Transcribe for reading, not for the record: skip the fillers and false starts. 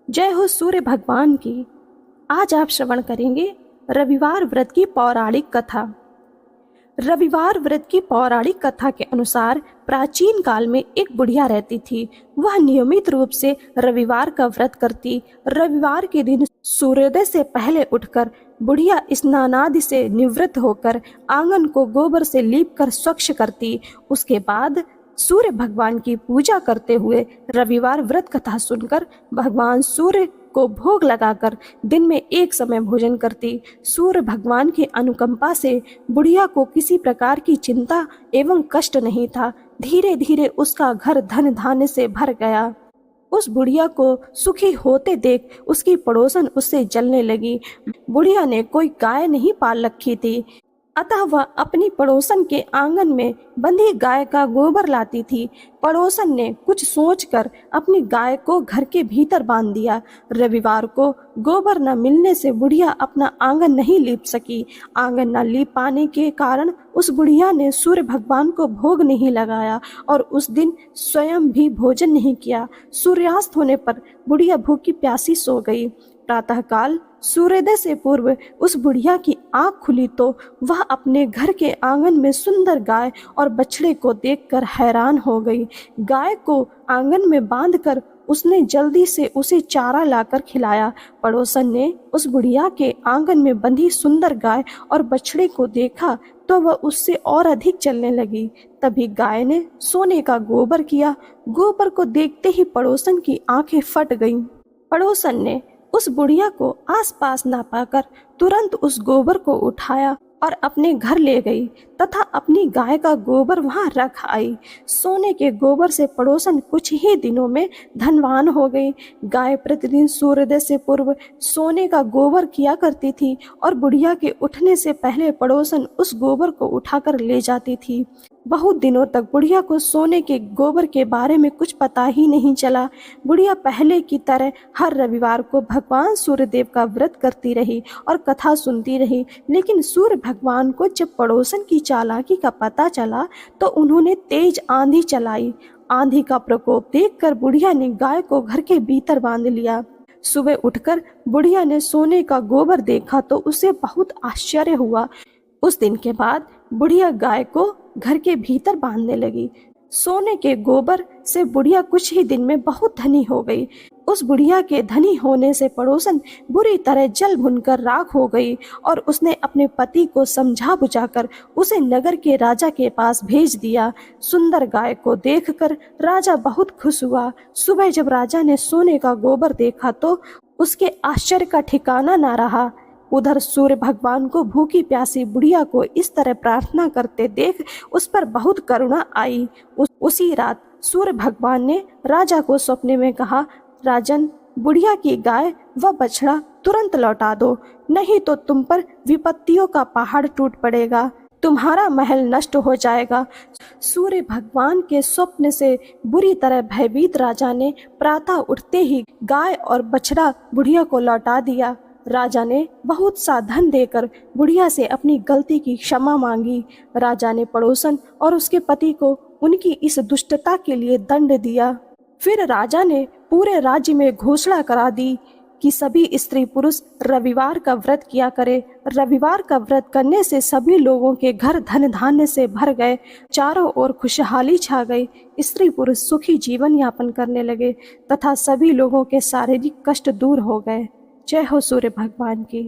जय हो सूर्य भगवान की। आज आप श्रवण करेंगे रविवार व्रत की पौराणिक कथा। रविवार व्रत की पौराणिक कथा के अनुसार प्राचीन काल में एक बुढ़िया रहती थी। वह नियमित रूप से रविवार का व्रत करती। रविवार के दिन सूर्योदय से पहले उठकर बुढ़िया स्नानादि से निवृत्त होकर आंगन को गोबर से लीपकर स्वच्छ करती। उसके बाद सूर्य भगवान की पूजा करते हुए रविवार व्रत कथा सुनकर भगवान सूर्य को भोग लगाकर दिन में एक समय भोजन करती। सूर्य भगवान की अनुकंपा से बुढ़िया को किसी प्रकार की चिंता एवं कष्ट नहीं था। धीरे धीरे उसका घर धन धान्य से भर गया। उस बुढ़िया को सुखी होते देख उसकी पड़ोसन उससे जलने लगी। बुढ़िया ने कोई गाय नहीं पाल रखी थी, अतः वह अपनी पड़ोसन के आंगन में बंधी गाय का गोबर लाती थी। पड़ोसन ने कुछ सोचकर अपनी गाय को घर के भीतर बांध दिया। रविवार को गोबर न मिलने से बुढ़िया अपना आंगन नहीं लीप सकी। आंगन न लीप पाने के कारण उस बुढ़िया ने सूर्य भगवान को भोग नहीं लगाया और उस दिन स्वयं भी भोजन नहीं किया। सूर्यास्त होने पर बुढ़िया भूखी प्यासी सो गई। प्रातःकाल सूर्योदय से पूर्व उस बुढ़िया की आंख खुली तो वह अपने घर के आंगन में सुंदर गाय और बछड़े को देखकर हैरान हो गई। गाय को आंगन में बांधकर उसने जल्दी से उसे चारा लाकर खिलाया। पड़ोसन ने उस बुढ़िया के आंगन में बंधी सुंदर गाय और बछड़े को देखा तो वह उससे और अधिक चलने लगी। तभी गाय ने सोने का गोबर किया। गोबर को देखते ही पड़ोसन की आंखें फट गईं। पड़ोसन ने उस बुढ़िया को आसपास ना पाकर तुरंत उस गोबर को उठाया और अपने घर ले गई तथा अपनी गाय का गोबर वहां रख आई। सोने के गोबर से पड़ोसन कुछ ही दिनों में धनवान हो गई। गाय प्रतिदिन सूर्योदय से पूर्व सोने का गोबर किया करती थी और बुढ़िया के उठने से पहले पड़ोसन उस गोबर को उठाकर ले जाती थी। बहुत दिनों तक बुढ़िया को सोने के गोबर के बारे में कुछ पता ही नहीं चला। बुढ़िया पहले की तरह हर रविवार को भगवान सूर्यदेव का व्रत करती रही और कथा सुनती रही। लेकिन सूर्य भगवान को जब पड़ोसन की चालाकी का पता चला तो उन्होंने तेज आंधी चलाई। आंधी का प्रकोप देखकर बुढ़िया ने गाय को घर के भीतर बांध लिया। सुबह उठकर बुढ़िया ने सोने का गोबर देखा तो उसे बहुत आश्चर्य हुआ। उस दिन के बाद बुढ़िया गाय को घर के भीतर बांधने लगी। सोने के गोबर से बुढ़िया कुछ ही दिन में बहुत धनी हो गई। उस बुढ़िया के धनी होने से पड़ोसन बुरी तरह जल भुनकर राख हो गई और उसने अपने पति को समझा बुझाकर उसे नगर के राजा के पास भेज दिया। सुंदर गाय को देखकर राजा बहुत खुश हुआ। सुबह जब राजा ने सोने का गोबर देखा तो उसके आश्चर्य का ठिकाना ना रहा। उधर सूर्य भगवान को भूखी प्यासी बुढ़िया को इस तरह प्रार्थना करते देख उस पर बहुत करुणा आई। उसी रात सूर्य भगवान ने राजा को सपने में कहा, राजन, बुढ़िया की गाय व बछड़ा तुरंत लौटा दो, नहीं तो तुम पर विपत्तियों का पहाड़ टूट पड़ेगा, तुम्हारा महल नष्ट हो जाएगा। सूर्य भगवान के स्वप्न से बुरी तरह भयभीत राजा ने प्रातः उठते ही गाय और बछड़ा बुढ़िया को लौटा दिया। राजा ने बहुत सा धन देकर बुढ़िया से अपनी गलती की क्षमा मांगी। राजा ने पड़ोसन और उसके पति को उनकी इस दुष्टता के लिए दंड दिया। फिर राजा ने पूरे राज्य में घोषणा करा दी कि सभी स्त्री पुरुष रविवार का व्रत किया करे। रविवार का व्रत करने से सभी लोगों के घर धन धान्य से भर गए। चारों ओर खुशहाली छा गई। स्त्री पुरुष सुखी जीवन यापन करने लगे तथा सभी लोगों के शारीरिक कष्ट दूर हो गए। जय हो सूर्य भगवान की।